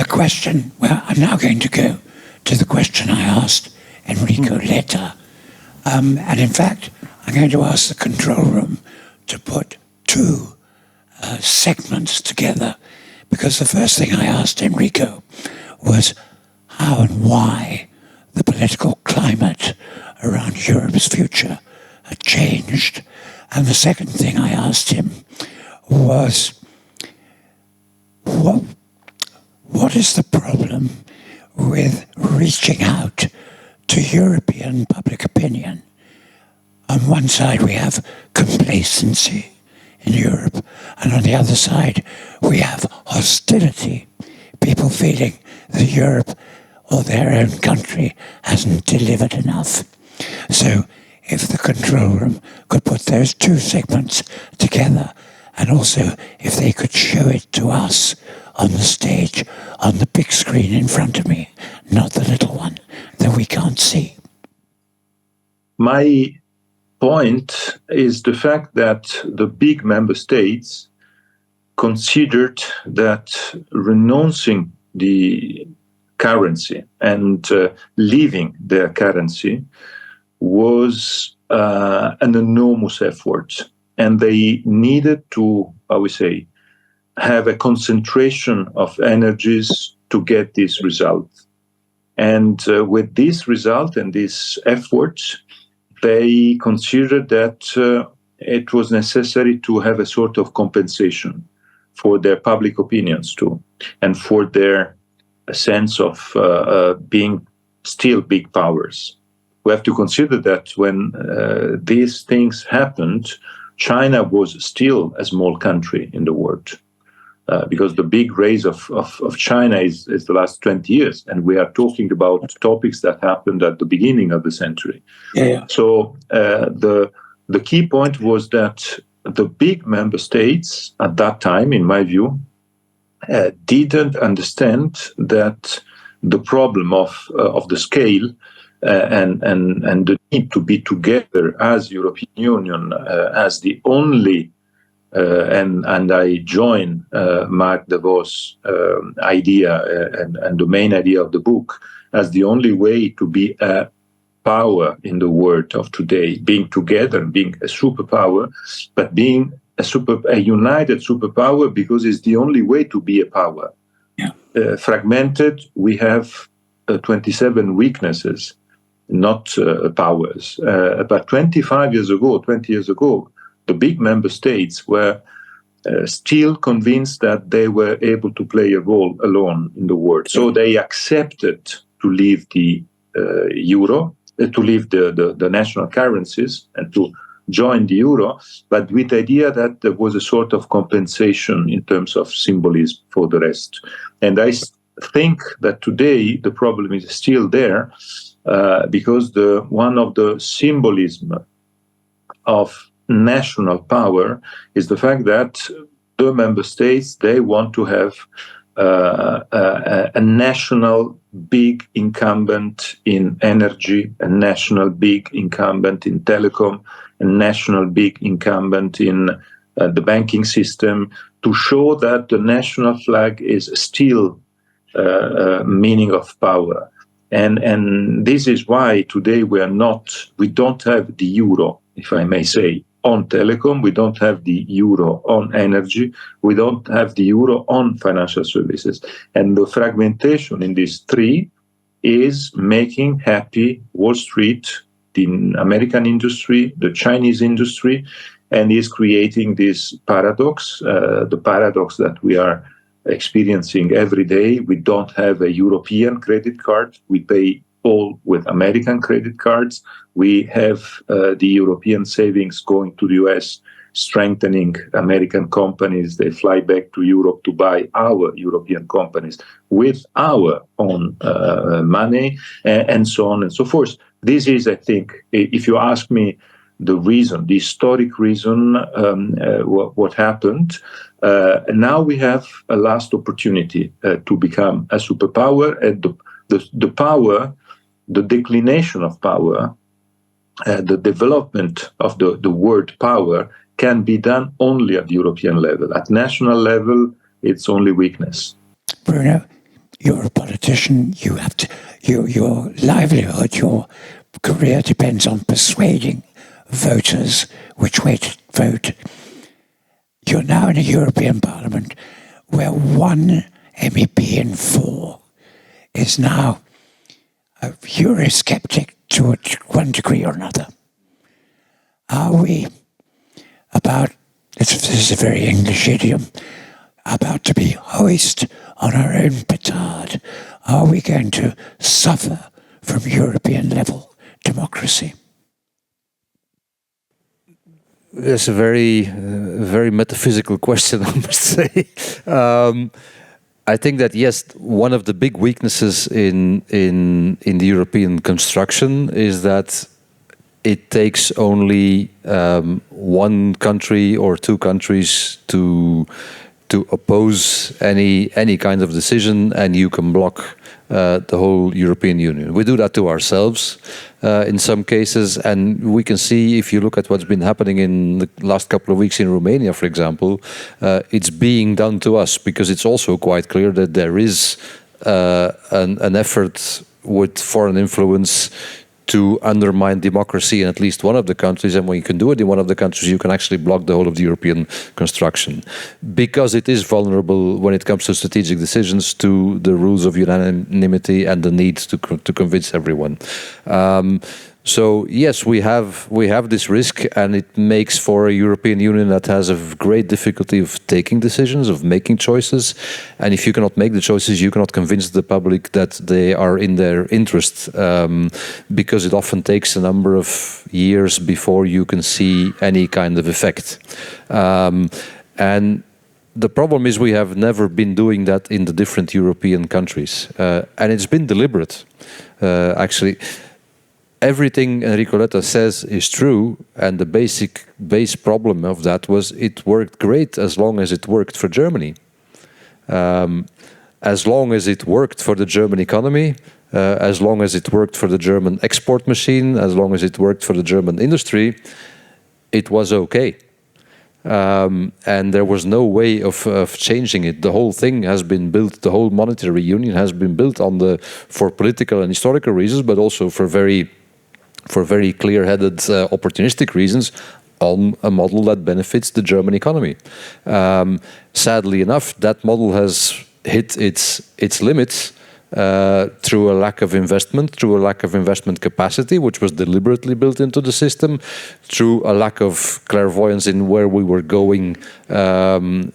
the question, well, I'm now going to go to the question I asked Enrico Letta. And in fact, I'm going to ask the control room to put two segments together, because the first thing I asked Enrico was how and why the political climate around Europe's future had changed. And the second thing I asked him was, what is the problem with reaching out to European public opinion? On one side, we have complacency in Europe, and on the other side, we have hostility. People feeling that Europe or their own country hasn't delivered enough. So if the control room could put those two segments together, and also if they could show it to us on the stage, on the big screen in front of me, not the little one that we can't see. My point is the fact that the big member states considered that renouncing the currency and leaving their currency was an enormous effort. And they needed to, I would say, have a concentration of energies to get this result. And with this result and this effort, they considered that it was necessary to have a sort of compensation for their public opinions too, and for their sense of being still big powers. We have to consider that when these things happened, China was still a small country in the world. Because the big race of China is the last 20 years, and we are talking about topics that happened at the beginning of the century. Yeah. So the key point was that the big member states at that time, in my view, didn't understand that the problem of the scale and the need to be together as European Union, as the only and I join Marc Devos' idea and the main idea of the book as the only way to be a power in the world of today, being together, being a superpower, but being a united superpower, because it's the only way to be a power. Yeah. Fragmented, we have 27 weaknesses, not powers. But 20 years ago, the big member states were still convinced that they were able to play a role alone in the world. So they accepted to leave the euro, to leave the national currencies and to join the euro, but with the idea that there was a sort of compensation in terms of symbolism for the rest. And I think that today the problem is still there because one of the symbolism of national power is the fact that the member states, they want to have a national big incumbent in energy, a national big incumbent in telecom, a national big incumbent in the banking system, to show that the national flag is still meaning of power. And this is why today we don't have the euro, if I may say, on telecom, we don't have the euro on energy, we don't have the euro on financial services. And the fragmentation in these three is making happy Wall Street, the American industry, the Chinese industry, and is creating this paradox, the paradox that we are experiencing every day. We don't have a European credit card, we pay all with American credit cards. We have the European savings going to the US, strengthening American companies. They fly back to Europe to buy our European companies with our own money, and so on and so forth. This is, I think, if you ask me, the reason, the historic reason, what happened. Now we have a last opportunity to become a superpower, and the power, the declination of power, the development of the word power can be done only at the European level. At national level, it's only weakness. Bruno, you're a politician, you have to, your livelihood, your career depends on persuading voters which way to vote. You're now in a European Parliament where one MEP in 4 is now a Eurosceptic to one degree or another. Are we about, this is a very English idiom, about to be hoist on our own petard? Are we going to suffer from European level democracy? That's a very metaphysical question, I must say. I think that yes, one of the big weaknesses in the European construction is that it takes only one country or two countries to oppose any kind of decision, and you can block the whole European Union. We do that to ourselves in some cases, and we can see, if you look at what's been happening in the last couple of weeks in Romania, for example, it's being done to us, because it's also quite clear that there is an effort with foreign influence to undermine democracy in at least one of the countries, and when you can do it in one of the countries, you can actually block the whole of the European construction, because it is vulnerable when it comes to strategic decisions to the rules of unanimity and the need to convince everyone. So yes, we have this risk, and it makes for a European Union that has a great difficulty of taking decisions, of making choices. And if you cannot make the choices, you cannot convince the public that they are in their interest, because it often takes a number of years before you can see any kind of effect. And the problem is we have never been doing that in the different European countries. And it's been deliberate, actually. Everything Enrico Letta says is true, and the base problem of that was it worked great as long as it worked for Germany. As long as it worked for the German economy, as long as it worked for the German export machine, as long as it worked for the German industry, it was okay. And there was no way of changing it. The whole thing has been built, the whole monetary union has been built for political and historical reasons, but also for very clear-headed, opportunistic reasons, on a model that benefits the German economy. Sadly enough, that model has hit its limits through a lack of investment, through a lack of investment capacity, which was deliberately built into the system, through a lack of clairvoyance in where we were going, and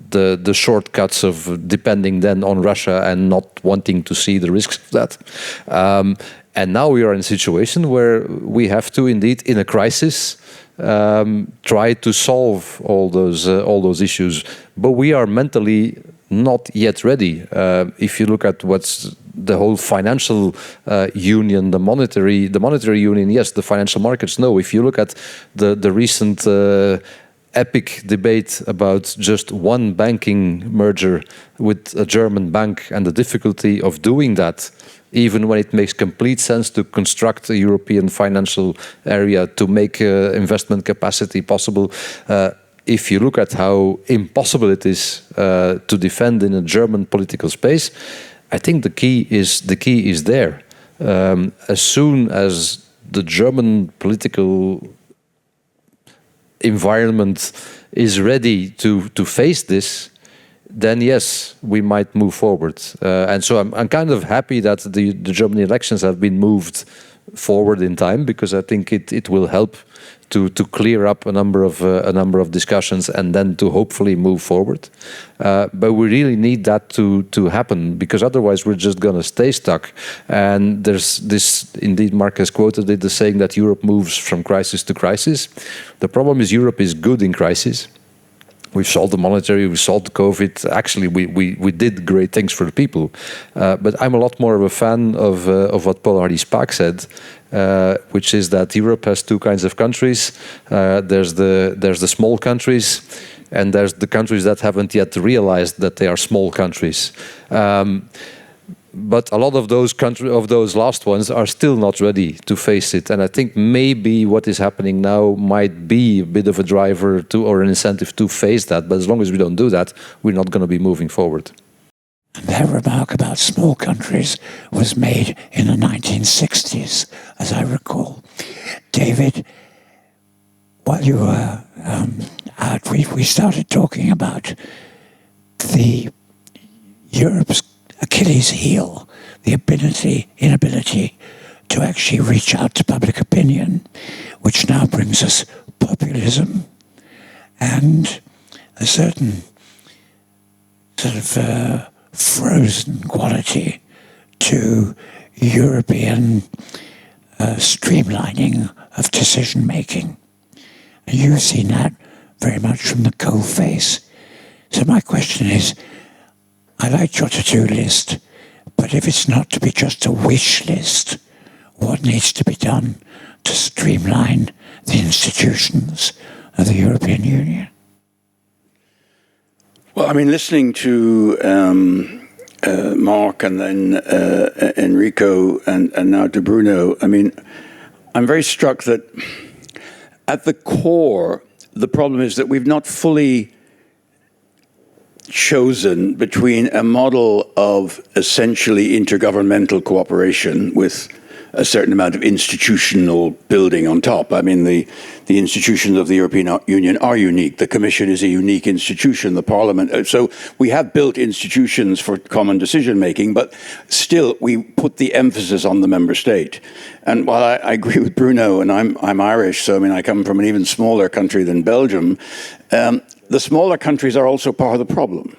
the shortcuts of depending then on Russia and not wanting to see the risks of that. And now we are in a situation where we have to, indeed, in a crisis, try to solve all those issues. But we are mentally not yet ready. If you look at what's the whole financial union, the monetary union, yes, the financial markets, no. If you look at the recent epic debate about just one banking merger with a German bank and the difficulty of doing that, even when it makes complete sense to construct a European financial area to make investment capacity possible, if you look at how impossible it is to defend in a German political space, I think the key is there. As soon as the German political environment is ready to face this, then yes, we might move forward. And so I'm kind of happy that the German elections have been moved forward in time, because I think it will help to clear up a number of discussions and then to hopefully move forward. But we really need that to happen, because otherwise we're just going to stay stuck. And there's this, indeed, Marc has quoted it, the saying that Europe moves from crisis to crisis. The problem is Europe is good in crisis. We've solved the monetary, we've solved COVID. Actually, we did great things for the people. But I'm a lot more of a fan of what Paul Hardy-Spaak said, which is that Europe has two kinds of countries. There's the small countries, and there's the countries that haven't yet realized that they are small countries. But a lot of those last ones are still not ready to face it. And I think maybe what is happening now might be a bit of a driver or an incentive to face that. But as long as we don't do that, we're not going to be moving forward. And that remark about small countries was made in the 1960s, as I recall. David, while you were out, we started talking about the Europe's Achilles heel, the inability to actually reach out to public opinion, which now brings us populism and a certain sort of frozen quality to European streamlining of decision making. And you've seen that very much from the coalface. So my question is, I liked your to-do list, but if it's not to be just a wish list, what needs to be done to streamline the institutions of the European Union? Well, I mean, listening to Marc and then Enrico and now to Bruno, I mean, I'm very struck that at the core, the problem is that we've not fully chosen between a model of essentially intergovernmental cooperation with a certain amount of institutional building on top. I mean, the institutions of the European Union are unique. The Commission is a unique institution, the Parliament. So we have built institutions for common decision-making, but still we put the emphasis on the member state. And while I agree with Bruno, and I'm Irish, so I mean, I come from an even smaller country than Belgium, the smaller countries are also part of the problem.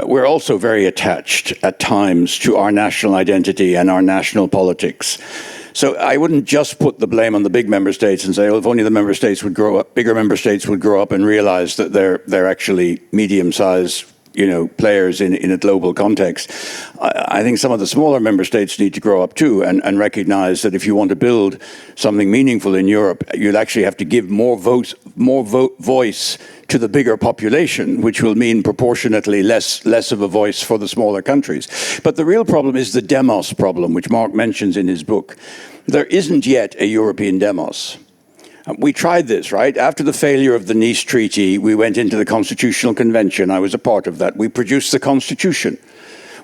We're also very attached at times to our national identity and our national politics. So I wouldn't just put the blame on the big member states and say, well, if only the member states would grow up, bigger member states would grow up and realize that they're actually medium-sized, players in a global context. I think some of the smaller member states need to grow up too and recognize that if you want to build something meaningful in Europe, you'll actually have to give more voice to the bigger population, which will mean proportionately less of a voice for the smaller countries. But the real problem is the demos problem, which Marc mentions in his book. There isn't yet a European demos. We tried this, right? After the failure of the Nice Treaty, we went into the Constitutional Convention. I was a part of that. We produced the Constitution.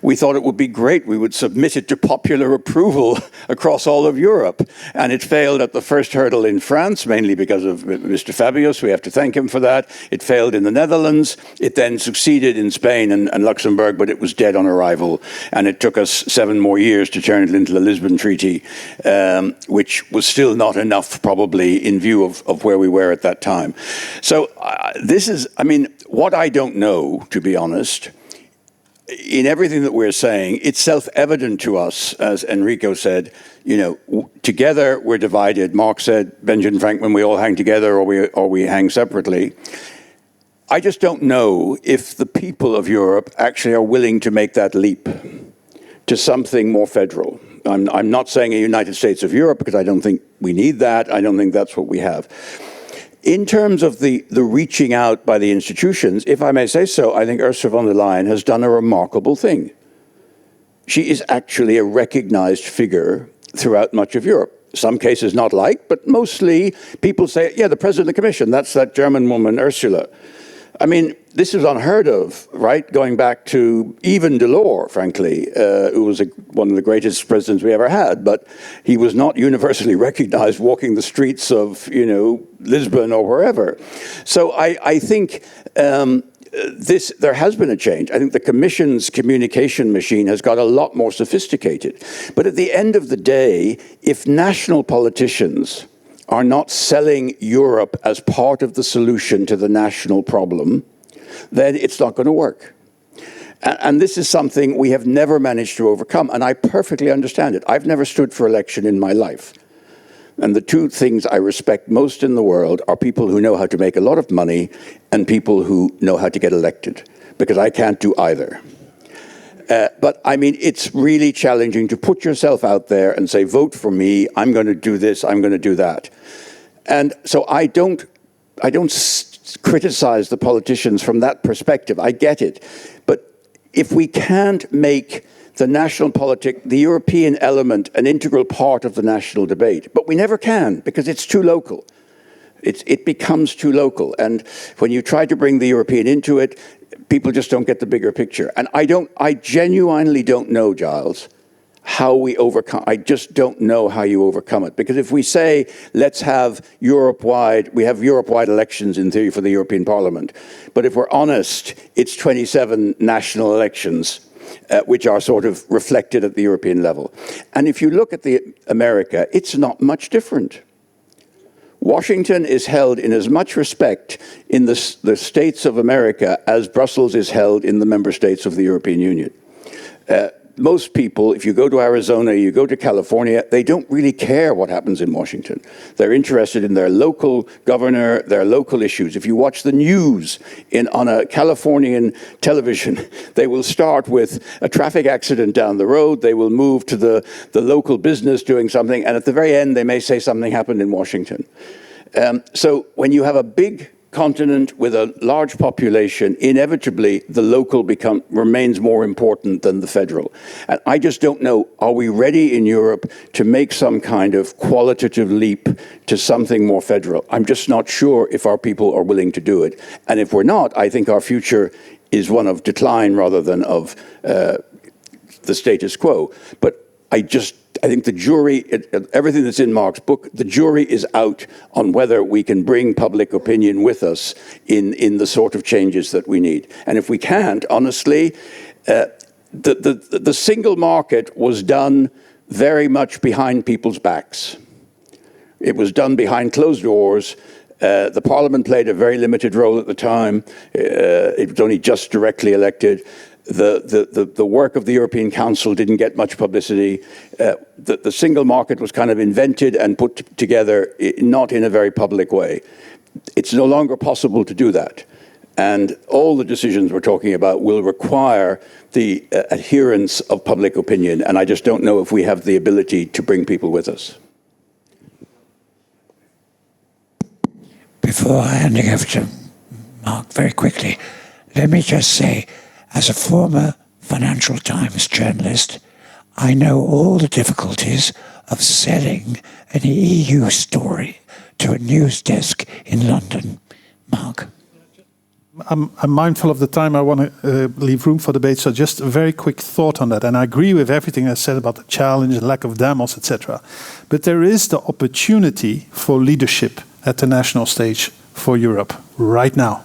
We thought it would be great. We would submit it to popular approval across all of Europe. And it failed at the first hurdle in France, mainly because of Mr. Fabius. We have to thank him for that. It failed in the Netherlands. It then succeeded in Spain and Luxembourg, but it was dead on arrival. And it took us 7 more years to turn it into the Lisbon Treaty, which was still not enough, probably, in view of where we were at that time. So this is, I mean, what I don't know, to be honest, in everything that we're saying, it's self-evident to us, as Enrico said, together we're divided. Marc said, Benjamin Franklin, we all hang together or we hang separately. I just don't know if the people of Europe actually are willing to make that leap to something more federal. I'm not saying a United States of Europe, because I don't think we need that. I don't think that's what we have. In terms of the reaching out by the institutions, if I may say so, I think Ursula von der Leyen has done a remarkable thing. She is actually a recognized figure throughout much of Europe. Some cases not liked, but mostly people say, yeah, the president of the Commission, that's that German woman, Ursula. I mean, this is unheard of, right? Going back to even Delors, frankly, who was one of the greatest presidents we ever had, but he was not universally recognized walking the streets of, Lisbon or wherever. So I think there has been a change. I think the Commission's communication machine has got a lot more sophisticated. But at the end of the day, if national politicians are not selling Europe as part of the solution to the national problem, then it's not going to work. And this is something we have never managed to overcome, and I perfectly understand it. I've never stood for election in my life. And the 2 things I respect most in the world are people who know how to make a lot of money and people who know how to get elected, because I can't do either. But I mean, it's really challenging to put yourself out there and say, vote for me, I'm going to do this, I'm going to do that. And so I don't criticize the politicians from that perspective. I get it. But if we can't make the national politic, the European element, an integral part of the national debate, but we never can because it's too local. It becomes too local. And when you try to bring the European into it, people just don't get the bigger picture. And I genuinely don't know, Giles, how we overcome. I just don't know how you overcome it. Because if we say, let's have we have Europe-wide elections in theory for the European Parliament. But if we're honest, it's 27 national elections, which are sort of reflected at the European level. And if you look at America, it's not much different. Washington is held in as much respect in the states of America as Brussels is held in the member states of the European Union. Most people, if you go to Arizona, you go to California, they don't really care what happens in Washington. They're interested in their local governor, their local issues. If you watch the news on a Californian television, they will start with a traffic accident down the road, they will move to the local business doing something, and at the very end, they may say something happened in Washington. So when you have a big continent with a large population, inevitably the local remains more important than the federal. And I just don't know, are we ready in Europe to make some kind of qualitative leap to something more federal? I'm just not sure if our people are willing to do it. And if we're not, I think our future is one of decline rather than of the status quo. But I think the jury, everything that's in Marc's book, the jury is out on whether we can bring public opinion with us in the sort of changes that we need. And if we can't, honestly, the single market was done very much behind people's backs. It was done behind closed doors. The Parliament played a very limited role at the time. It was only just directly elected. The work of the European Council didn't get much publicity. The single market was kind of invented and put together, not in a very public way. It's no longer possible to do that. And all the decisions we're talking about will require the adherence of public opinion. And I just don't know if we have the ability to bring people with us. Before handing over to Marc very quickly, let me just say, as a former Financial Times journalist, I know all the difficulties of selling an EU story to a news desk in London. Marc? I'm mindful of the time. I want to leave room for debate, so just a very quick thought on that. And I agree with everything I said about the challenge, the lack of demos, etc. But there is the opportunity for leadership at the national stage for Europe right now.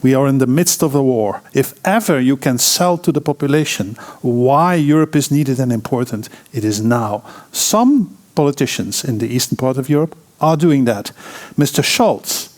We are in the midst of a war. If ever you can sell to the population why Europe is needed and important, it is now. Some politicians in the eastern part of Europe are doing that. Mr. Scholz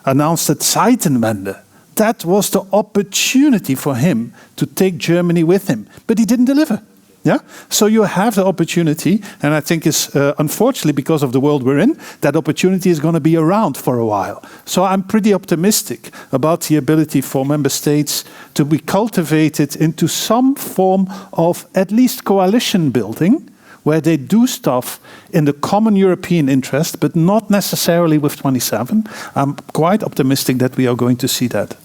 announced that Zeitenwende. That was the opportunity for him to take Germany with him, but he didn't deliver. Yeah, so you have the opportunity, and I think it's unfortunately because of the world we're in, that opportunity is going to be around for a while. So I'm pretty optimistic about the ability for member states to be cultivated into some form of at least coalition building, where they do stuff in the common European interest, but not necessarily with 27. I'm quite optimistic that we are going to see that.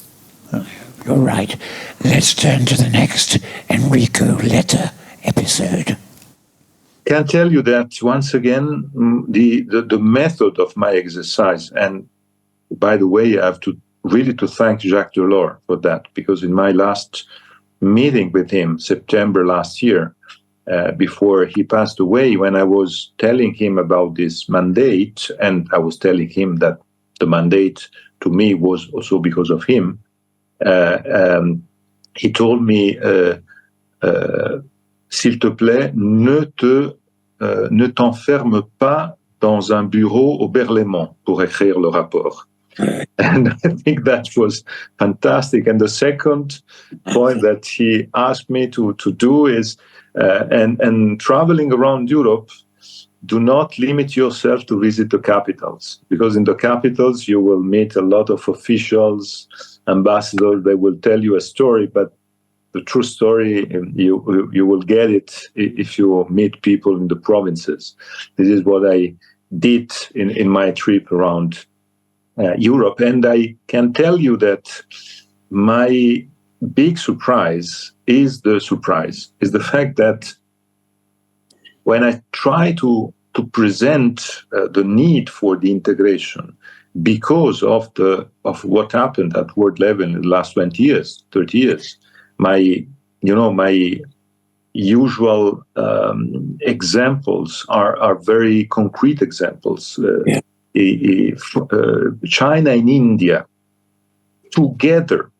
Yeah. You're right. Let's turn to the next Enrico Letta episode. Can tell you that once again, the method of my exercise, and by the way, I have to really thank Jacques Delors for that, because in my last meeting with him, September last year, before he passed away, when I was telling him about this mandate, and I was telling him that the mandate to me was also because of him, he told me, s'il te plaît, ne t'enferme pas dans un bureau au Berlaymont pour écrire le rapport. And I think that was fantastic. And the second point that he asked me to do is, and traveling around Europe, do not limit yourself to visit the capitals, because in the capitals you will meet a lot of officials, ambassadors. They will tell you a story, but the true story, you will get it if you meet people in the provinces. This is what I did in my trip around Europe. And I can tell you that my big surprise is the fact that when I try to present the need for the integration because of what happened at world level in the last 20 years, 30 years. My usual examples are very concrete examples. China and India together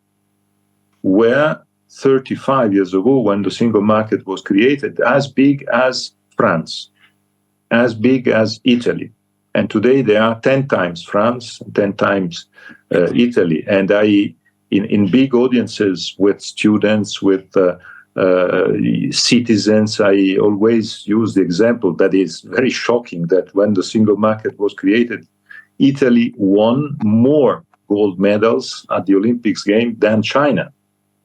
were 35 years ago, when the single market was created, as big as France, as big as Italy. And today they are 10 times France, 10 times Italy. And in big audiences with students, with citizens, I always use the example that is very shocking, that when the single market was created, Italy won more gold medals at the Olympics game than China.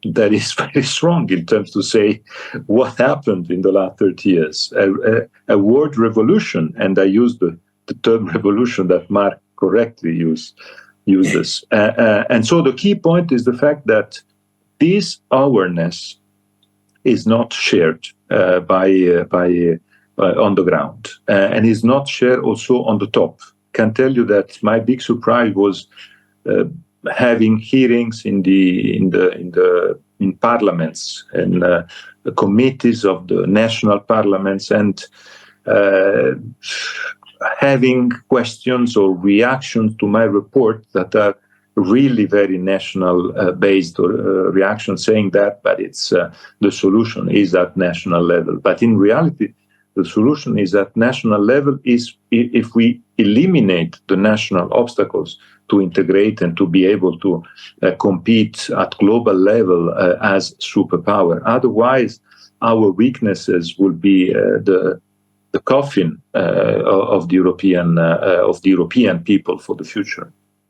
That is very strong in terms to say what happened in the last 30 years. A world revolution, and I use the term revolution that Marc correctly uses. And so the key point is the fact that this awareness is not shared on the ground, and is not shared also on the top. Can tell you that my big surprise was having hearings in parliaments and the committees of the national parliaments, and having questions or reactions to my report that are really very national based reactions, saying that, but it's the solution is at national level. But in reality, the solution is at national level is if we eliminate the national obstacles to integrate and to be able to compete at global level as superpower. Otherwise, our weaknesses will be the coffin of the European people for the future.